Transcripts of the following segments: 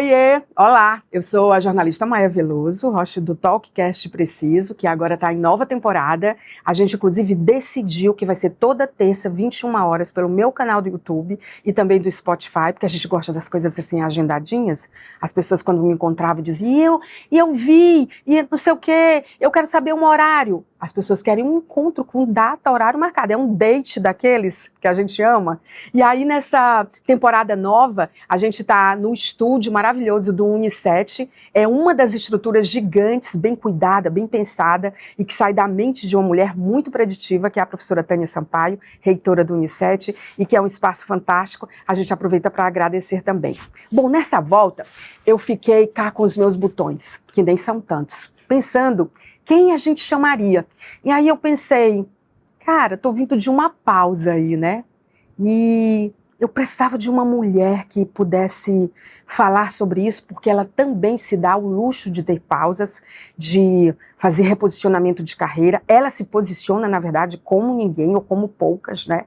Oiê, olá, eu sou a jornalista Maia Veloso, host do Talkcast Preciso, que agora está em nova temporada. A gente, inclusive, decidiu que vai ser toda terça, 21 horas, pelo meu canal do YouTube e também do Spotify, porque a gente gosta das coisas assim, agendadinhas. As pessoas, quando me encontravam, diziam, e eu vi, e não sei o quê, eu quero saber um horário. As pessoas querem um encontro com data, horário marcado. É um date daqueles que a gente ama. E aí, nessa temporada nova, a gente está no estúdio maravilhoso do Unicet. É uma das estruturas gigantes, bem cuidada, bem pensada, e que sai da mente de uma mulher muito preditiva, que é a professora Tânia Sampaio, reitora do Unicet, e que é um espaço fantástico. A gente aproveita para agradecer também. Bom, nessa volta, eu fiquei cá com os meus botões, que nem são tantos, pensando quem a gente chamaria. E aí eu pensei, cara, tô vindo de uma pausa aí, né? E eu precisava de uma mulher que pudesse falar sobre isso, porque ela também se dá o luxo de ter pausas, de fazer reposicionamento de carreira. Ela se posiciona, na verdade, como ninguém ou como poucas, né?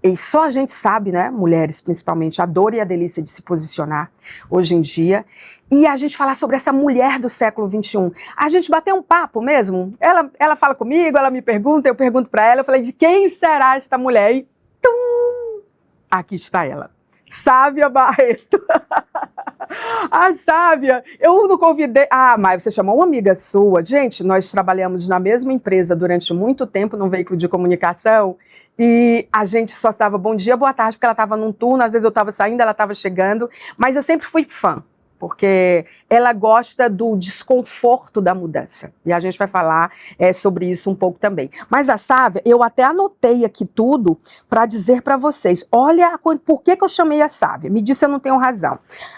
E só a gente sabe, né, mulheres principalmente, a dor e a delícia de se posicionar hoje em dia. E a gente falar sobre essa mulher do século XXI. A gente bateu um papo mesmo. Ela fala comigo, ela me pergunta, eu pergunto para ela. Eu falei, de quem será esta mulher? E tum, aqui está ela. Sávia Barreto. A Sávia, eu não convidei... Ah, mas você chamou uma amiga sua. Gente, nós trabalhamos na mesma empresa durante muito tempo, num veículo de comunicação, e a gente só estava bom dia, boa tarde, porque ela estava num turno, às vezes eu estava saindo, ela estava chegando, mas eu sempre fui fã, porque ela gosta do desconforto da mudança. E a gente vai falar sobre isso um pouco também. Mas a Sávia, eu até anotei aqui tudo para dizer para vocês. Olha por que eu chamei a Sávia. Me disse, eu não tenho razão.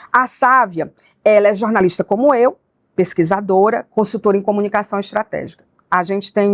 A Sávia, ela é jornalista como eu, pesquisadora, consultora em comunicação estratégica. A gente tem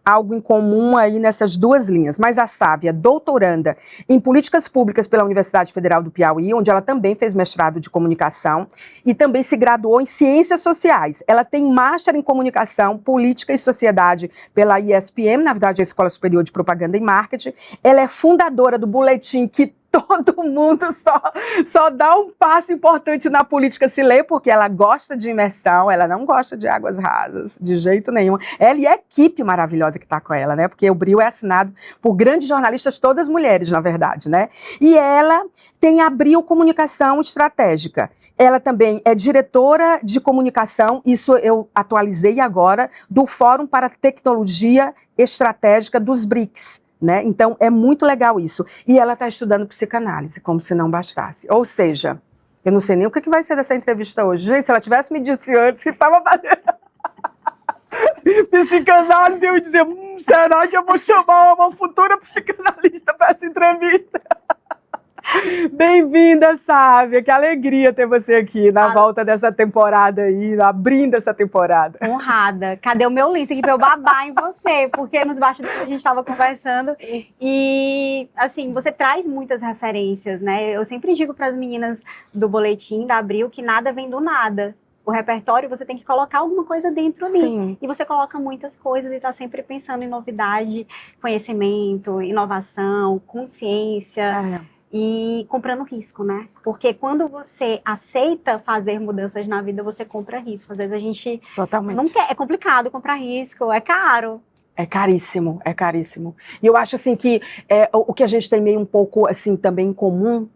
algo em comum aí nessas duas linhas, mas a Sávia, doutoranda em políticas públicas pela Universidade Federal do Piauí, onde ela também fez mestrado de comunicação e também se graduou em ciências sociais. Ela tem master em comunicação, política e sociedade pela ISPM, na verdade a Escola Superior de Propaganda e Marketing. Ela é fundadora do boletim que todo mundo só dá um passo importante na política se lê, porque ela gosta de imersão, ela não gosta de águas rasas, de jeito nenhum. Ela e a equipe maravilhosa que está com ela, né? Porque o Bril é assinado por grandes jornalistas, todas mulheres, na verdade, né? E ela tem a Bril Comunicação Estratégica. Ela também é diretora de comunicação, isso eu atualizei agora, do Fórum para Tecnologia Estratégica dos BRICS. Né? Então, é muito legal isso. E ela está estudando psicanálise, como se não bastasse. Ou seja, eu não sei nem o que vai ser dessa entrevista hoje. Gente, se ela tivesse me dito antes que estava fazendo psicanálise, eu ia dizer, será que eu vou chamar uma futura psicanalista para essa entrevista? Bem-vinda, Sávia, que alegria ter você aqui na volta dessa temporada aí, abrindo essa temporada. Honrada. Cadê o meu link aqui pra eu babar em você? Porque nos bastidores a gente estava conversando e, assim, você traz muitas referências, né? Eu sempre digo para as meninas do boletim da Abril que nada vem do nada. O repertório, você tem que colocar alguma coisa dentro ali. Sim. E você coloca muitas coisas e está sempre pensando em novidade, conhecimento, inovação, consciência. E comprando risco, né? Porque quando você aceita fazer mudanças na vida, você compra risco. Às vezes a gente não quer. É complicado comprar risco, é caro. É caríssimo, é caríssimo. E eu acho assim que o que a gente tem meio um pouco assim também em comum,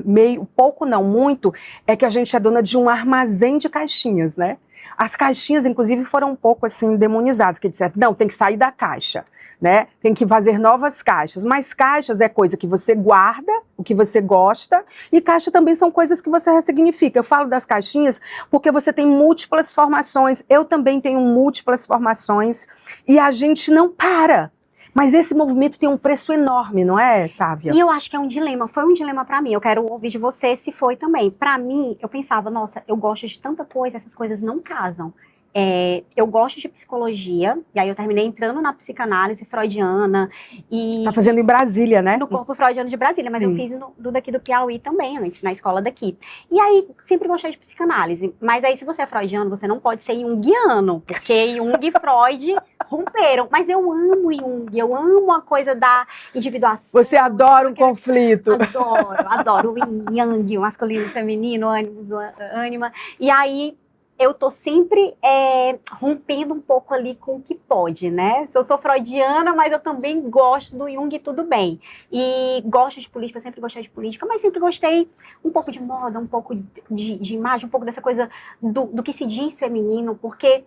meio pouco não, muito, é que a gente é dona de um armazém de caixinhas, né? As caixinhas, inclusive, foram um pouco assim demonizadas, que disseram, não, tem que sair da caixa. Né? Tem que fazer novas caixas, mas caixas é coisa que você guarda, o que você gosta, e caixa também são coisas que você ressignifica. Eu falo das caixinhas porque você tem múltiplas formações, eu também tenho múltiplas formações, e a gente não para. Mas esse movimento tem um preço enorme, não é, Sávia? E eu acho que é um dilema, foi um dilema pra mim, eu quero ouvir de você se foi também. Pra mim, eu pensava, nossa, eu gosto de tanta coisa, essas coisas não casam. Eu gosto de psicologia, e aí eu terminei entrando na psicanálise freudiana. E tá fazendo em Brasília, né? No corpo freudiano de Brasília, mas eu fiz daqui do Piauí também, antes, na escola daqui. E aí, sempre gostei de psicanálise. Mas aí, se você é freudiano, você não pode ser junguiano, porque Jung e Freud romperam. Mas eu amo Jung, eu amo a coisa da individuação. Você adora um conflito. Adoro o yin, yang, o masculino, o feminino, o ânimos, o ânima. E aí, eu tô sempre rompendo um pouco ali com o que pode, né? Eu sou freudiana, mas eu também gosto do Jung e tudo bem. E gosto de política, sempre gostei de política, mas sempre gostei um pouco de moda, um pouco de imagem, um pouco dessa coisa do que se diz feminino, porque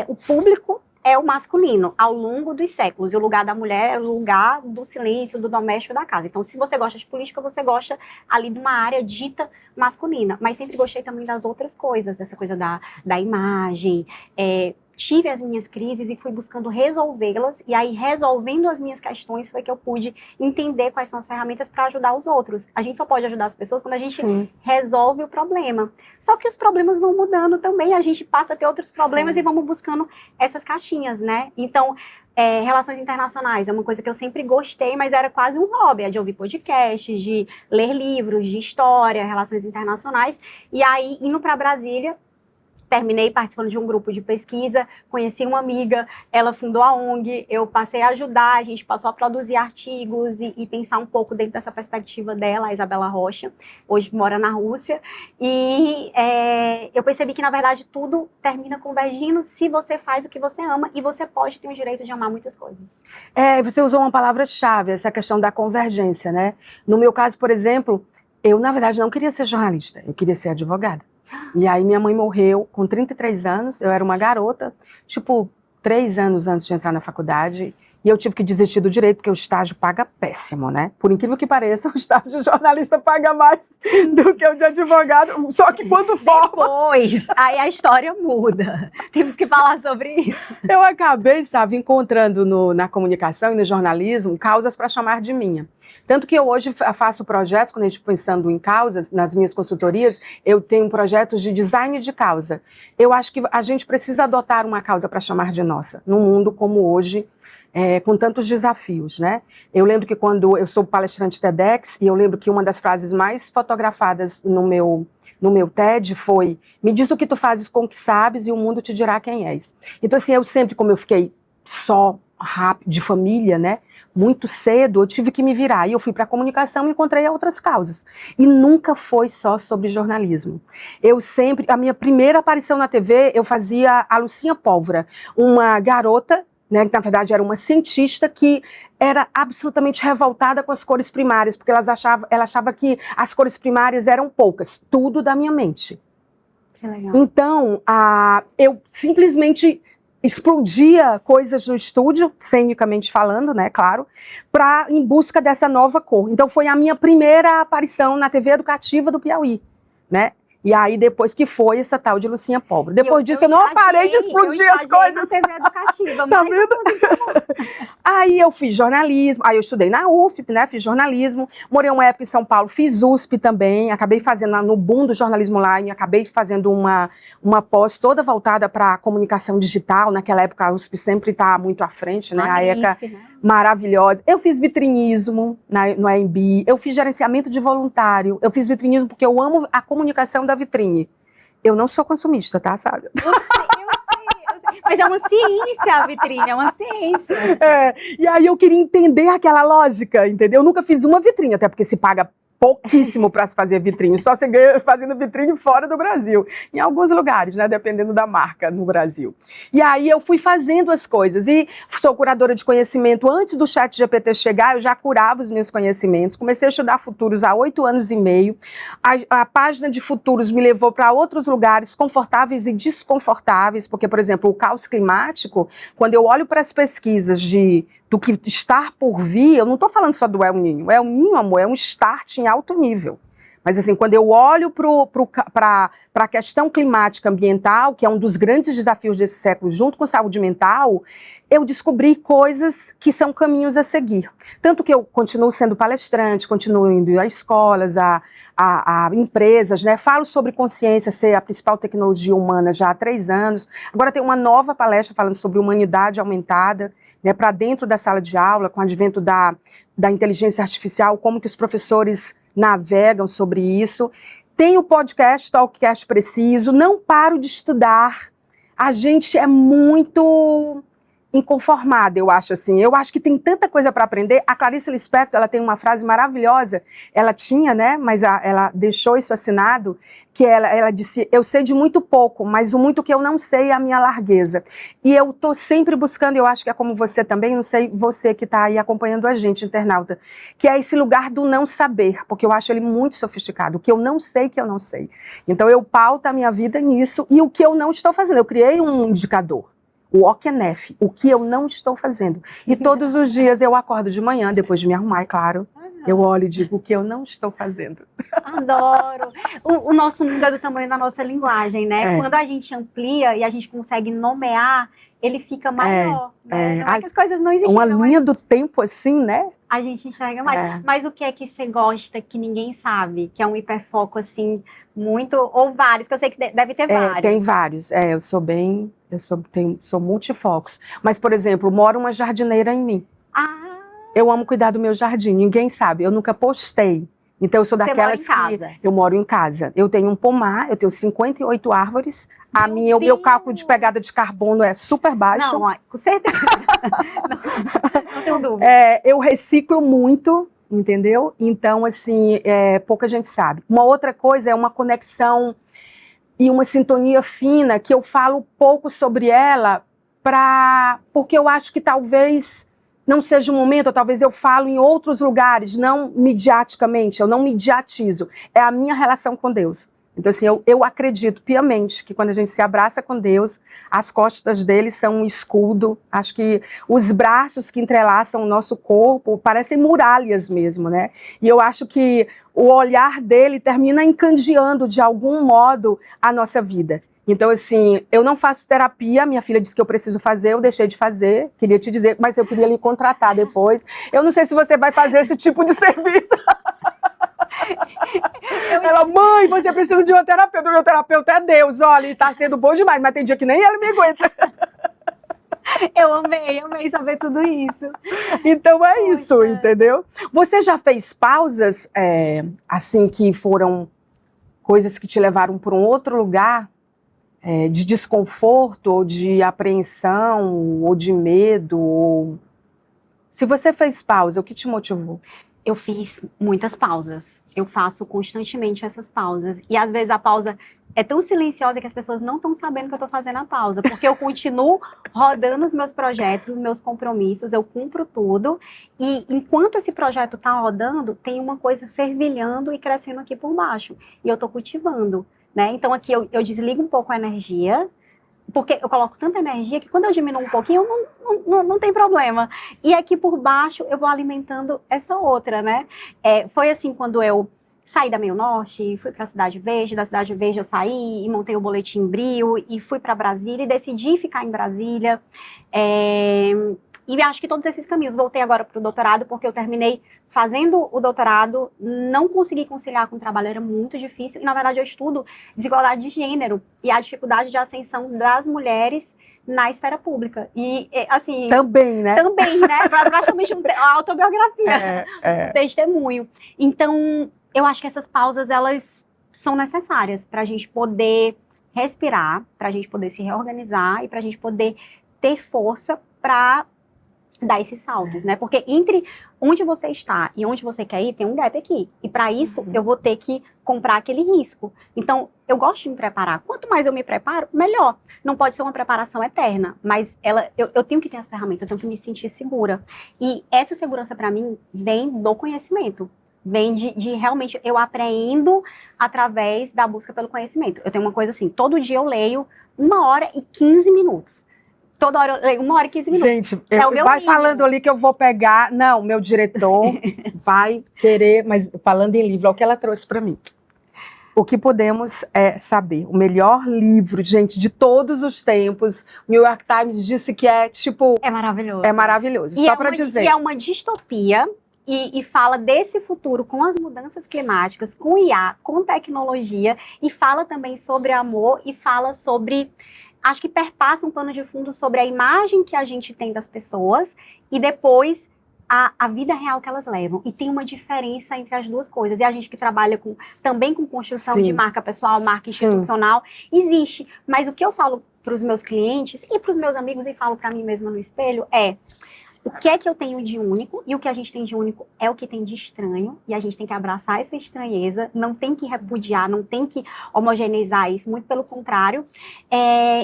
o público é o masculino ao longo dos séculos, e o lugar da mulher é o lugar do silêncio, do doméstico da casa. Então, se você gosta de política, você gosta ali de uma área dita masculina, mas sempre gostei também das outras coisas, essa coisa da imagem, tive as minhas crises e fui buscando resolvê-las, e aí resolvendo as minhas questões foi que eu pude entender quais são as ferramentas para ajudar os outros. A gente só pode ajudar as pessoas quando a gente resolve o problema. Só que os problemas vão mudando também, a gente passa a ter outros problemas e vamos buscando essas caixinhas, né? Então, relações internacionais é uma coisa que eu sempre gostei, mas era quase um hobby, de ouvir podcasts, de ler livros de história, relações internacionais, e aí indo para Brasília, terminei participando de um grupo de pesquisa, conheci uma amiga, ela fundou a ONG, eu passei a ajudar, a gente passou a produzir artigos e pensar um pouco dentro dessa perspectiva dela, a Isabela Rocha, hoje mora na Rússia, e eu percebi que, na verdade, tudo termina convergindo se você faz o que você ama, e você pode ter o direito de amar muitas coisas. Você usou uma palavra-chave, essa questão da convergência, né? No meu caso, por exemplo, eu, na verdade, não queria ser jornalista, eu queria ser advogada. E aí minha mãe morreu com 33 anos, eu era uma garota, tipo, 3 anos antes de entrar na faculdade, e eu tive que desistir do direito, porque o estágio paga péssimo, né? Por incrível que pareça, o estágio de jornalista paga mais do que o de advogado, só que quando forma... Depois, aí a história muda, temos que falar sobre isso. Eu acabei, sabe, encontrando na comunicação e no jornalismo causas para chamar de minha. Tanto que eu hoje faço projetos, quando a gente pensando em causas, nas minhas consultorias, eu tenho projetos de design de causa. Eu acho que a gente precisa adotar uma causa para chamar de nossa, num mundo como hoje, com tantos desafios, né? Eu lembro que quando eu sou palestrante TEDx, e eu lembro que uma das frases mais fotografadas no meu TED foi: me diz o que tu fazes com o que sabes e o mundo te dirá quem és. Então, assim, eu sempre, como eu fiquei só, rápido, de família, né? Muito cedo, eu tive que me virar. E eu fui para a comunicação e encontrei outras causas. E nunca foi só sobre jornalismo. A minha primeira aparição na TV, eu fazia a Lucinha Pólvora, uma garota, né, que na verdade era uma cientista que era absolutamente revoltada com as cores primárias, porque ela achava que as cores primárias eram poucas. Tudo da minha mente. Que legal. Então, eu simplesmente explodia coisas no estúdio, cenicamente falando, né, claro, em busca dessa nova cor. Então foi a minha primeira aparição na TV educativa do Piauí, né? E aí depois que foi essa tal de Lucinha Pólvora. Depois disso eu não parei de explodir as coisas. Na TV educativa, tá vendo? Aí eu fiz jornalismo, aí eu estudei na UFP, né, fiz jornalismo, morei uma época em São Paulo, fiz USP também, acabei fazendo no boom do jornalismo online, acabei fazendo uma pós toda voltada para a comunicação digital. Naquela época a USP sempre está muito à frente, né, a ECA maravilhosa. Eu fiz vitrinismo no AMB, eu fiz gerenciamento de voluntário, eu fiz vitrinismo porque eu amo a comunicação da vitrine. Eu não sou consumista, tá, sabe? Eu sei. Mas é uma ciência a vitrine, é uma ciência. E aí eu queria entender aquela lógica, entendeu? Eu nunca fiz uma vitrine, até porque se paga pouquíssimo para se fazer vitrine, só se ganha fazendo vitrine fora do Brasil, em alguns lugares, né, dependendo da marca no Brasil. E aí eu fui fazendo as coisas, e sou curadora de conhecimento. Antes do ChatGPT chegar, eu já curava os meus conhecimentos, comecei a estudar futuros há 8 anos e meio, a página de futuros me levou para outros lugares confortáveis e desconfortáveis, porque, por exemplo, o caos climático, quando eu olho para as pesquisas do que estar por vir, eu não estou falando só do El Niño. O El Niño, amor, é um start em alto nível. Mas assim, quando eu olho para a questão climática ambiental, que é um dos grandes desafios desse século, junto com saúde mental, eu descobri coisas que são caminhos a seguir. Tanto que eu continuo sendo palestrante, continuo indo a escolas, a empresas, né? Falo sobre consciência ser a principal tecnologia humana já há 3 anos. Agora tem uma nova palestra falando sobre humanidade aumentada, né, para dentro da sala de aula, com o advento da inteligência artificial, como que os professores navegam sobre isso. Tem o podcast, Talkcast Preciso, não paro de estudar. A gente é muito inconformada, eu acho assim. Eu acho que tem tanta coisa para aprender. A Clarice Lispector, ela tem uma frase maravilhosa. Ela tinha, né? Mas ela deixou isso assinado, que ela disse: eu sei de muito pouco, mas o muito que eu não sei é a minha largueza. E eu tô sempre buscando, eu acho que é como você também, não sei, você que está aí acompanhando a gente, internauta, que é esse lugar do não saber, porque eu acho ele muito sofisticado. O que eu não sei, que eu não sei. Então eu pauto a minha vida nisso, e o que eu não estou fazendo. Eu criei um indicador. O OKNF, o que eu não estou fazendo. E todos os dias eu acordo de manhã, depois de me arrumar, é claro, eu olho e digo o que eu não estou fazendo. Adoro. O nosso mundo é do tamanho da nossa linguagem, né? Quando a gente amplia e a gente consegue nomear, ele fica maior. Né? Não é que as coisas não existem. Uma linha do tempo assim, né? A gente enxerga mais. Mas o que é que você gosta que ninguém sabe? Que é um hiperfoco assim, muito... Ou vários, que eu sei que deve ter vários. Tem vários. Eu sou multifocos. Mas, por exemplo, mora uma jardineira em mim. Eu amo cuidar do meu jardim. Ninguém sabe. Eu nunca postei. Então, eu sou daquelas Você mora em casa? Eu moro em casa. Eu tenho um pomar, eu tenho 58 árvores. O meu cálculo de pegada de carbono é super baixo. Não, com certeza. não tenho dúvida. Eu reciclo muito, entendeu? Então, assim, pouca gente sabe. Uma outra coisa é uma conexão e uma sintonia fina, que eu falo pouco sobre ela, porque eu acho que talvez não seja o momento, ou talvez eu falo em outros lugares, não midiaticamente, eu não midiatizo. É a minha relação com Deus. Então, assim, eu acredito piamente que quando a gente se abraça com Deus, as costas dele são um escudo. Acho que os braços que entrelaçam o nosso corpo parecem muralhas mesmo, né? E eu acho que o olhar dele termina encandeando, de algum modo, a nossa vida. Então, assim, eu não faço terapia, minha filha disse que eu preciso fazer, eu deixei de fazer, queria te dizer, mas eu queria lhe contratar depois. Eu não sei se você vai fazer esse tipo de serviço. Ela, mãe, você precisa de uma terapeuta. O meu terapeuta é Deus, olha, ele tá sendo bom demais, mas tem dia que nem ele me aguenta. Eu amei saber tudo isso. Então é isso, entendeu? Você já fez pausas, assim, que foram coisas que te levaram para um outro lugar, de desconforto, ou de apreensão, ou de medo? Se você fez pausa, o que te motivou? Eu fiz muitas pausas. Eu faço constantemente essas pausas. E às vezes a pausa é tão silenciosa que as pessoas não estão sabendo que eu estou fazendo a pausa. Porque eu continuo rodando os meus projetos, os meus compromissos, eu cumpro tudo. E enquanto esse projeto está rodando, tem uma coisa fervilhando e crescendo aqui por baixo. E eu estou cultivando, né? Então aqui eu desligo um pouco a energia, porque eu coloco tanta energia que quando eu diminuo um pouquinho, não tem problema. E aqui por baixo eu vou alimentando essa outra, né? Foi assim quando eu saí da Meio Norte, fui para a Cidade Verde, da Cidade Verde eu saí e montei o Boletim Brio e fui para Brasília e decidi ficar em Brasília. E acho que todos esses caminhos. Voltei agora para o doutorado, porque eu terminei fazendo o doutorado, não consegui conciliar com o trabalho, era muito difícil. E, na verdade, eu estudo desigualdade de gênero e a dificuldade de ascensão das mulheres na esfera pública. E, assim... Também, né? Também, né? Praticamente uma autobiografia, um testemunho. Então, eu acho que essas pausas, elas são necessárias para a gente poder respirar, para a gente poder se reorganizar e para a gente poder ter força para dar esses saltos, né? Porque entre onde você está e onde você quer ir, tem um gap aqui. E para isso, eu vou ter que comprar aquele risco. Então, eu gosto de me preparar. Quanto mais eu me preparo, melhor. Não pode ser uma preparação eterna, mas eu tenho que ter as ferramentas, eu tenho que me sentir segura. E essa segurança, para mim, vem do conhecimento. Vem de realmente, eu aprendo através da busca pelo conhecimento. Eu tenho uma coisa assim, todo dia eu leio 1h15. Toda hora eu leio 1h15. Gente, o meu vai mínimo. falando ali que eu vou pegar. Não, meu diretor vai querer, mas falando em livro, é o que ela trouxe para mim. O que podemos saber? O melhor livro, gente, de todos os tempos. O New York Times disse que é maravilhoso. É maravilhoso, só para dizer. E é uma distopia. E fala desse futuro com as mudanças climáticas, com IA, com tecnologia, e fala também sobre amor, e fala sobre, acho que perpassa um pano de fundo sobre a imagem que a gente tem das pessoas, e depois a vida real que elas levam. E tem uma diferença entre as duas coisas. E a gente que trabalha também com construção Sim. de marca pessoal, marca institucional, existe. Mas o que eu falo para os meus clientes e para os meus amigos e falo para mim mesma no espelho o que é que eu tenho de único, e o que a gente tem de único é o que tem de estranho, e a gente tem que abraçar essa estranheza, não tem que repudiar, não tem que homogeneizar isso, muito pelo contrário.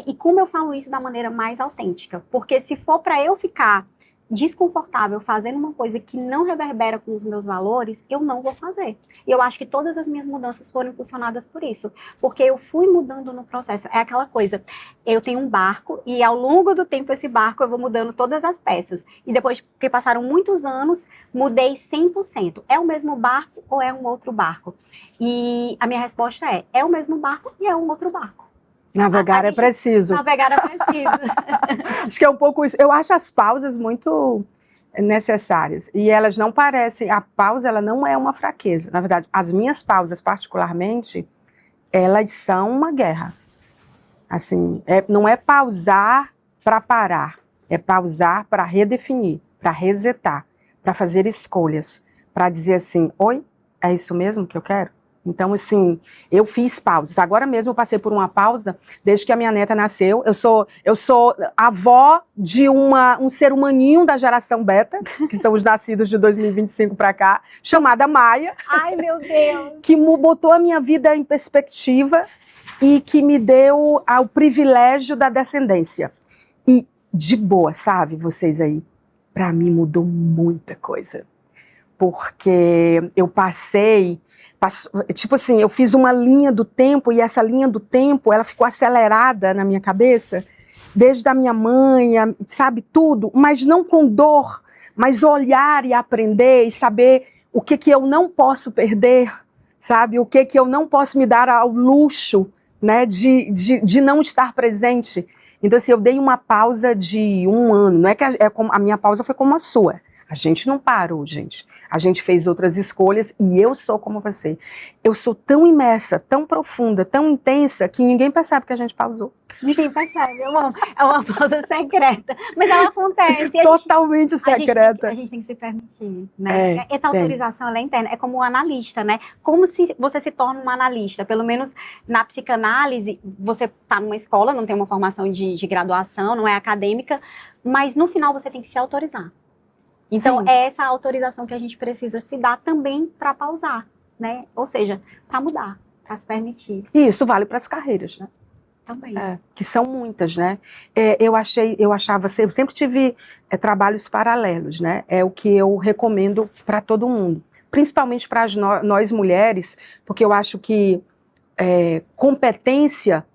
E como eu falo isso da maneira mais autêntica? Porque se for para eu ficar desconfortável fazendo uma coisa que não reverbera com os meus valores, eu não vou fazer. E eu acho que todas as minhas mudanças foram impulsionadas por isso, porque eu fui mudando no processo. É aquela coisa, eu tenho um barco e ao longo do tempo esse barco eu vou mudando todas as peças. E depois que passaram muitos anos, mudei 100%. É o mesmo barco ou é um outro barco? E a minha resposta é o mesmo barco e é um outro barco. Navegar é preciso. Navegar é preciso. Acho que é um pouco isso. Eu acho as pausas muito necessárias. E elas não parecem... A pausa, ela não é uma fraqueza. Na verdade, as minhas pausas, particularmente, elas são uma guerra. Assim, não é pausar para parar. É pausar para redefinir, para resetar, para fazer escolhas. Para dizer assim, oi, é isso mesmo que eu quero? Então, assim, eu fiz pausas. Agora mesmo eu passei por uma pausa desde que a minha neta nasceu. Eu sou avó de um ser humaninho da geração beta, que são os nascidos de 2025 para cá, chamada Maia. Ai, meu Deus! Que botou a minha vida em perspectiva e que me deu o privilégio da descendência. E, de boa, sabe, vocês aí, para mim mudou muita coisa. Porque eu tipo assim, eu fiz uma linha do tempo e essa linha do tempo, ela ficou acelerada na minha cabeça, desde a minha mãe, sabe, tudo, mas não com dor, mas olhar e aprender e saber o que eu não posso perder, sabe, o que eu não posso me dar ao luxo, né, de não estar presente. Então, assim, eu dei uma pausa de 1 ano, não é que a minha pausa foi como a sua. A gente não parou, gente. A gente fez outras escolhas e eu sou como você. Eu sou tão imersa, tão profunda, tão intensa, que ninguém percebe que a gente pausou. Ninguém percebe, eu amo. É uma pausa secreta, mas ela acontece. Totalmente secreta. A gente tem que se permitir, né? Essa autorização, ela é interna. É como um analista, né? Como se você se torna um analista. Pelo menos na psicanálise, você está numa escola, não tem uma formação de graduação, não é acadêmica, mas no final você tem que se autorizar. Então, sim, é essa autorização que a gente precisa se dar também para pausar, né? Ou seja, para mudar, para se permitir. E isso vale para as carreiras, né? Também. Que são muitas, né? Eu sempre tive trabalhos paralelos, né? É o que eu recomendo para todo mundo. Principalmente para nós mulheres, porque eu acho que competência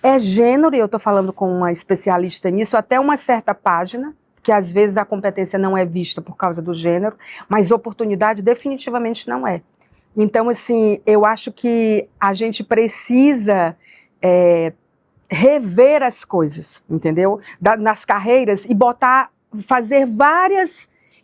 é gênero, e eu estou falando com uma especialista nisso, até uma certa página, que às vezes a competência não é vista por causa do gênero, mas oportunidade definitivamente não é. Então, assim, eu acho que a gente precisa rever as coisas, entendeu? Nas carreiras e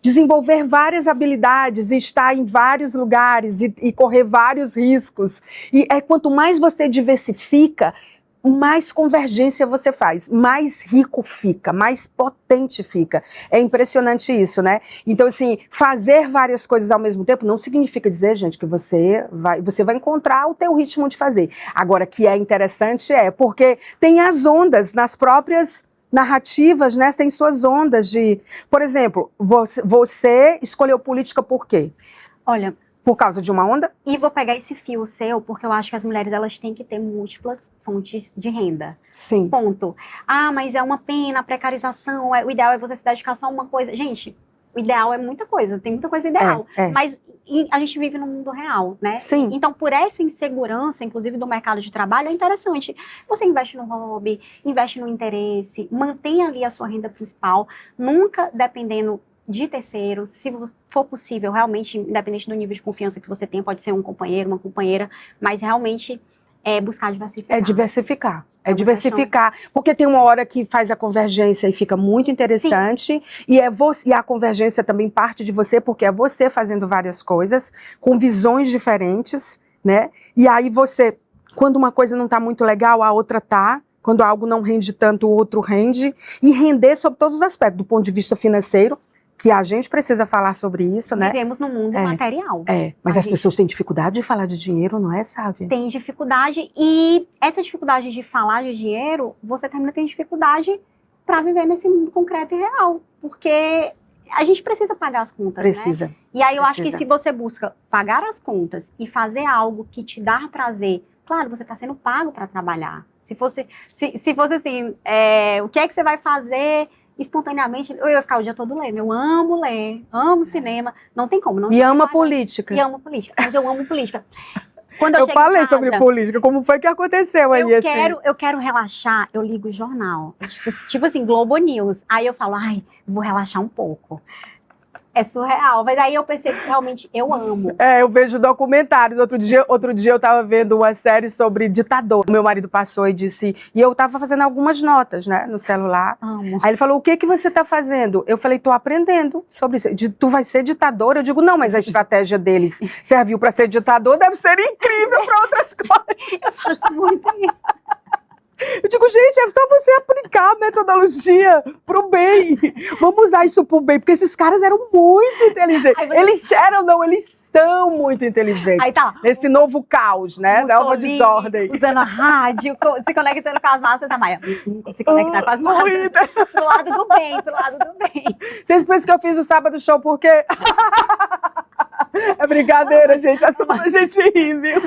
desenvolver várias habilidades, e estar em vários lugares e correr vários riscos. E quanto mais você diversifica, mais convergência você faz, mais rico fica, mais potente fica. É impressionante isso, né? Então, assim, fazer várias coisas ao mesmo tempo não significa dizer, gente, que você vai encontrar o teu ritmo de fazer. Agora, que é interessante porque tem as ondas nas próprias narrativas, né? Tem suas ondas de... Por exemplo, você escolheu política por quê? Olha... Por causa de uma onda? E vou pegar esse fio seu, porque eu acho que as mulheres, elas têm que ter múltiplas fontes de renda. Sim. Ponto. Ah, mas é uma pena, a precarização, o ideal é você se dedicar só a uma coisa. Gente, o ideal é muita coisa, tem muita coisa ideal. Mas a gente vive no mundo real, né? Sim. Então, por essa insegurança, inclusive do mercado de trabalho, é interessante. Você investe no hobby, investe no interesse, mantém ali a sua renda principal, nunca dependendo de terceiros, se for possível, realmente, independente do nível de confiança que você tem, pode ser um companheiro, uma companheira, mas realmente buscar diversificar. Diversificar. Diversificar, porque tem uma hora que faz a convergência e fica muito interessante, e a convergência também parte de você, porque é você fazendo várias coisas, com visões diferentes, né? E aí você, quando uma coisa não está muito legal, a outra tá. Quando algo não rende tanto, o outro rende, e render sob todos os aspectos, do ponto de vista financeiro, que a gente precisa falar sobre isso, né? Vivemos num mundo material. Mas as pessoas têm dificuldade de falar de dinheiro, não é, Sávia? Tem dificuldade, e essa dificuldade de falar de dinheiro, você também tem dificuldade para viver nesse mundo concreto e real, porque a gente precisa pagar as contas, Precisa. né? E aí eu acho que se você busca pagar as contas e fazer algo que te dá prazer, claro, você está sendo pago para trabalhar. Se fosse assim, o que é que você vai fazer espontaneamente? Eu ia ficar o dia todo lendo. Eu amo ler, amo cinema, não tem como. Não e ama política. E amo política, mas eu amo política. Quando eu falei sobre política, como foi que aconteceu aí? Eu quero relaxar, eu ligo o jornal. Tipo assim, Globo News. Aí eu falo, vou relaxar um pouco. É surreal, mas aí eu percebo que realmente eu amo. Eu vejo documentários. Outro dia eu tava vendo uma série sobre ditador. O meu marido passou e disse, e eu tava fazendo algumas notas, né, no celular. Amo. Aí ele falou, o que você tá fazendo? Eu falei, tô aprendendo sobre isso. Tu vai ser ditador? Eu digo, não, mas a estratégia deles serviu para ser ditador, deve ser incrível para outras coisas. Eu faço muito isso. Eu digo, gente, é só você aplicar a metodologia pro bem. Vamos usar isso pro bem, porque esses caras eram muito inteligentes. Eles são muito inteligentes. Aí tá. Nesse novo caos, né? Nova desordem. Usando a rádio, se conectando com as massas da Maia. Se conectar com as massas. Pro lado do bem, pro lado do bem. Vocês pensam que eu fiz o sábado show porque... É brincadeira, gente. É só pra gente rir, viu?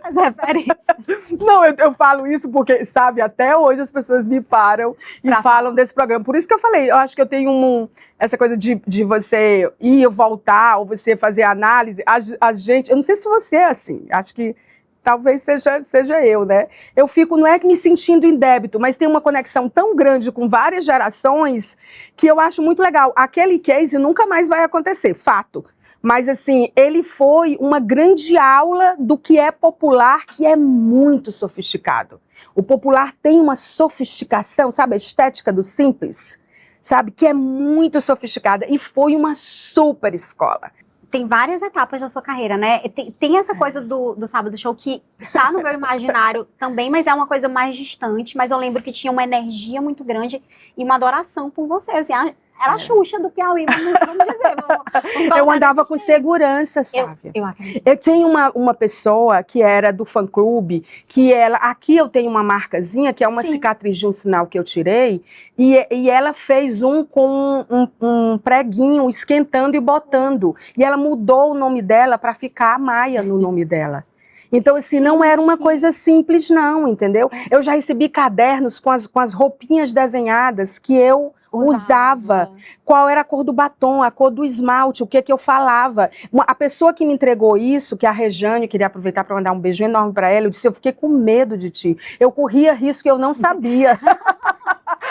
As referências. Não, eu falo isso porque, sabe, até hoje as pessoas me param e falam desse programa. Por isso que eu falei, eu acho que eu tenho essa coisa de você ir e voltar, ou você fazer análise. A gente, eu não sei se você é assim, acho que talvez seja eu, né? Eu fico, não é que me sentindo em débito, mas tem uma conexão tão grande com várias gerações que eu acho muito legal. Aquele case nunca mais vai acontecer, fato. Mas, assim, ele foi uma grande aula do que é popular, que é muito sofisticado. O popular tem uma sofisticação, sabe, a estética do simples, sabe, que é muito sofisticada. E foi uma super escola. Tem várias etapas da sua carreira, né? Tem essa coisa do Sábado Show que tá no meu imaginário também, mas é uma coisa mais distante. Mas eu lembro que tinha uma energia muito grande e uma adoração por você, assim, era a Xuxa do Piauí, vamos dizer. Eu andava com segurança, Sávia. Eu acredito. Eu tenho uma pessoa que era do fã-clube, que aqui eu tenho uma marcazinha, que é uma cicatriz de um sinal que eu tirei, e ela fez com um preguinho, esquentando e botando. E ela mudou o nome dela para ficar Maia no nome dela. Então, assim, não era uma coisa simples, não, entendeu? Eu já recebi cadernos com as roupinhas desenhadas que eu usava, qual era a cor do batom, a cor do esmalte, o que eu falava. A pessoa que me entregou isso, que é a Rejane, queria aproveitar para mandar um beijo enorme para ela, eu disse, eu fiquei com medo de ti. Eu corria risco que eu não sabia.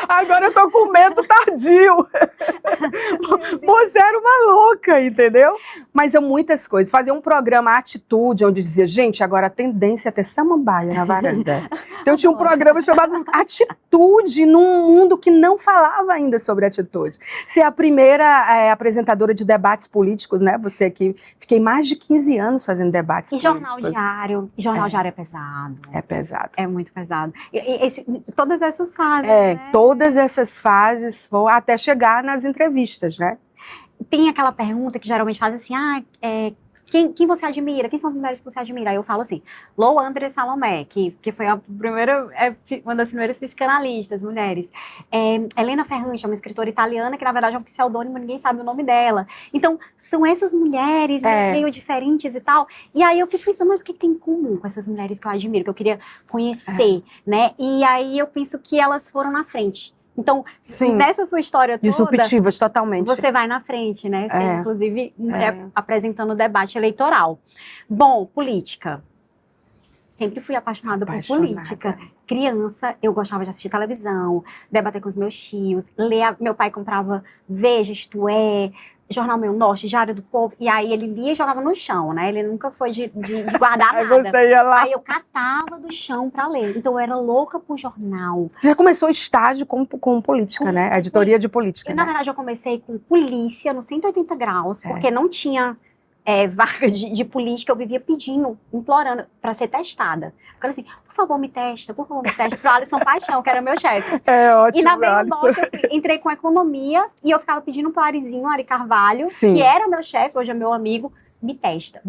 Agora eu tô com medo tardio. Você era uma louca, entendeu? Mas muitas coisas. Fazer um programa Atitude, onde dizia, gente, agora a tendência é ter samambaia na varanda. Então eu tinha um programa chamado Atitude, num mundo que não falava ainda sobre atitude. Ser a primeira apresentadora de debates políticos, né? Você aqui, fiquei mais de 15 anos fazendo debates políticos. Jornal Diário. E Jornal Diário é pesado. É pesado. É muito pesado. Todas essas fases, né? Todas essas fases, até chegar nas entrevistas, né? Tem aquela pergunta que geralmente faz assim, quem você admira? Quem são as mulheres que você admira? Aí eu falo assim, Loandre Salomé, que foi uma das primeiras psicanalistas, mulheres. Helena Ferrante, é uma escritora italiana, que na verdade é um pseudônimo, ninguém sabe o nome dela. Então, são essas mulheres meio diferentes e tal. E aí eu fico pensando, mas o que tem em comum com essas mulheres que eu admiro, que eu queria conhecer, né? E aí eu penso que elas foram na frente. Então, nessa sua história toda... Disruptivas, totalmente. Você vai na frente, né? Você, inclusive, apresentando o debate eleitoral. Bom, política. Sempre fui apaixonada por política. Criança, eu gostava de assistir televisão, debater com os meus tios, ler. Meu pai comprava Veja, Isto É, Jornal Meu Norte, Diário do Povo, e aí ele lia e jogava no chão, né? Ele nunca foi de guardar nada. Aí você ia lá. Aí eu catava do chão pra ler. Então eu era louca por jornal. Você já começou estágio com política, né? Editoria de política. Na verdade, eu comecei com polícia no 180 graus, porque não tinha vaga de política, eu vivia pedindo, implorando para ser testada. Ficando assim, por favor, me testa, pro Alisson Paixão, que era meu chefe. É ótimo, E na meia Alisson. bocha, entrei com economia e eu ficava pedindo pro Arizinho, Ari Carvalho, Sim. que era meu chefe, hoje é meu amigo, me testa,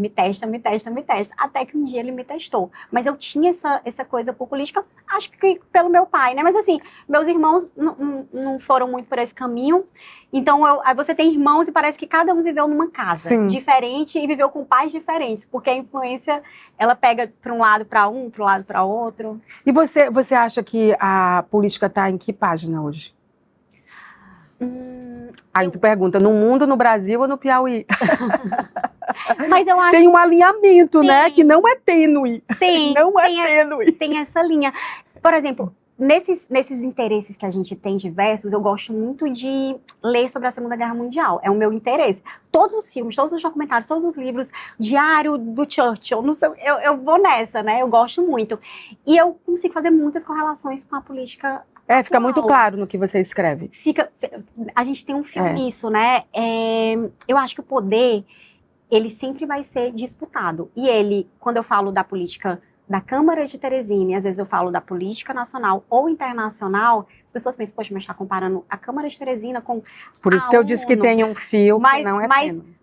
até que um dia ele me testou. Mas eu tinha essa coisa por política, acho que pelo meu pai, né? Mas assim, meus irmãos não foram muito por esse caminho, então aí você tem irmãos e parece que cada um viveu numa casa diferente e viveu com pais diferentes, porque a influência, ela pega para um lado para um, para o lado para outro. E você acha que a política está em que página hoje? Aí tu pergunta, no mundo, no Brasil ou no Piauí? Mas eu acho tem um alinhamento, né? Que não é tênue. Não é tênue. Tem essa linha. Por exemplo, nesses interesses que a gente tem diversos, eu gosto muito de ler sobre a Segunda Guerra Mundial. É o meu interesse. Todos os filmes, todos os documentários, todos os livros, Diário do Churchill, não sei, eu vou nessa, né? Eu gosto muito. E eu consigo fazer muitas correlações com a política. Fica muito claro no que você escreve. A gente tem um filme nisso, né? Eu acho que o poder, ele sempre vai ser disputado. E ele, quando eu falo da política da Câmara de Teresina, e às vezes eu falo da política nacional ou internacional, as pessoas pensam, poxa, mas está comparando a Câmara de Teresina com Por isso que eu disse que tem um fio que não é tênue.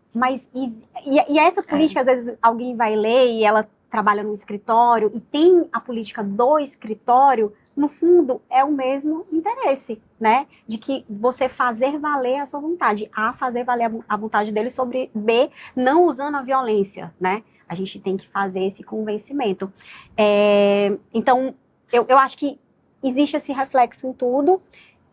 E essa política, às vezes alguém vai ler e ela trabalha no escritório e tem a política do escritório, no fundo, é o mesmo interesse, né? De que você fazer valer a sua vontade. A, fazer valer a vontade dele sobre B, não usando a violência, né? A gente tem que fazer esse convencimento. Então, eu acho que existe esse reflexo em tudo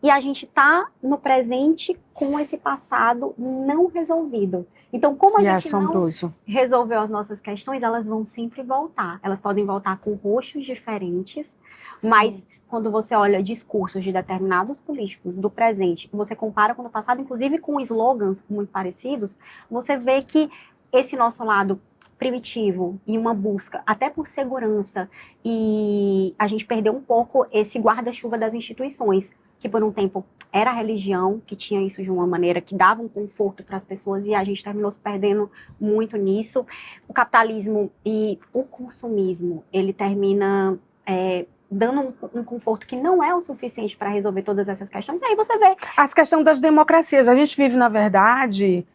e a gente está no presente com esse passado não resolvido. Então, como a gente não resolveu as nossas questões, elas vão sempre voltar. Elas podem voltar com rostos diferentes, mas quando você olha discursos de determinados políticos do presente, você compara com o passado, inclusive com slogans muito parecidos, você vê que esse nosso lado primitivo e uma busca até por segurança, e a gente perdeu um pouco esse guarda-chuva das instituições, que por um tempo era a religião, que tinha isso de uma maneira que dava um conforto para as pessoas, e a gente terminou se perdendo muito nisso. O capitalismo e o consumismo, ele termina dando um conforto que não é o suficiente para resolver todas essas questões. E aí você vê as questões das democracias. A gente vive, na verdade,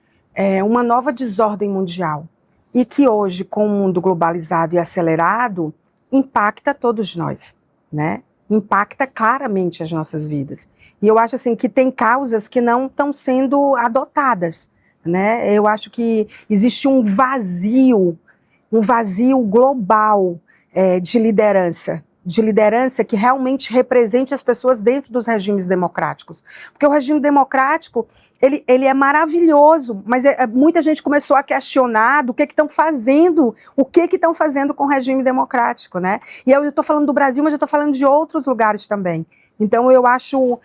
uma nova desordem mundial. E que hoje, com o mundo globalizado e acelerado, impacta todos nós, né? Impacta claramente as nossas vidas. E eu acho assim que tem causas que não estão sendo adotadas, né? Eu acho que existe um vazio global de liderança que realmente represente as pessoas dentro dos regimes democráticos. Porque o regime democrático, ele é maravilhoso, mas muita gente começou a questionar do que estão fazendo, o que estão fazendo com o regime democrático, né? E eu estou falando do Brasil, mas eu estou falando de outros lugares também. Então eu acho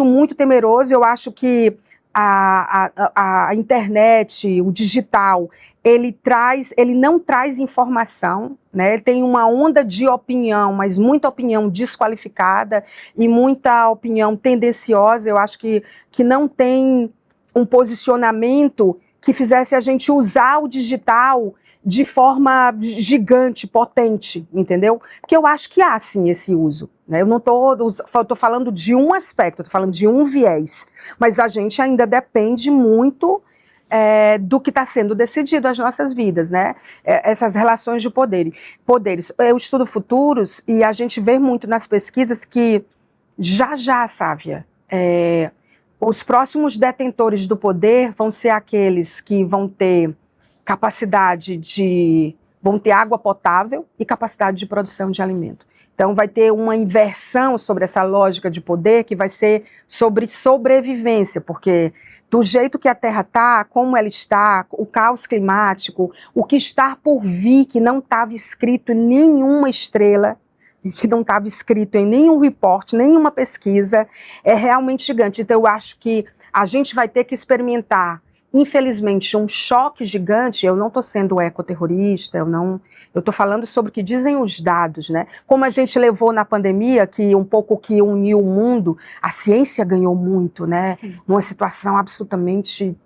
muito temeroso, eu acho que a internet, o digital, ele não traz informação, né? Ele tem uma onda de opinião, mas muita opinião desqualificada e muita opinião tendenciosa. Eu acho que não tem um posicionamento que fizesse a gente usar o digital de forma gigante, potente, entendeu? Porque eu acho que há, sim, esse uso. Né? Eu não estou falando de um aspecto, estou falando de um viés. Mas a gente ainda depende muito do que está sendo decidido as nossas vidas, né? Essas relações de poderes. Eu estudo futuros e a gente vê muito nas pesquisas que já, Sávia, os próximos detentores do poder vão ser aqueles que vão ter vão ter água potável e capacidade de produção de alimento. Então vai ter uma inversão sobre essa lógica de poder que vai ser sobre sobrevivência, porque do jeito que a Terra está, como ela está, o caos climático, o que está por vir, que não estava escrito em nenhuma estrela, e que não estava escrito em nenhum report, nenhuma pesquisa, é realmente gigante. Então eu acho que a gente vai ter que experimentar, infelizmente, um choque gigante. Eu não estou sendo ecoterrorista, eu estou falando sobre o que dizem os dados, né? Como a gente levou na pandemia, que um pouco que uniu o mundo, a ciência ganhou muito, né? Sim. Numa situação absolutamente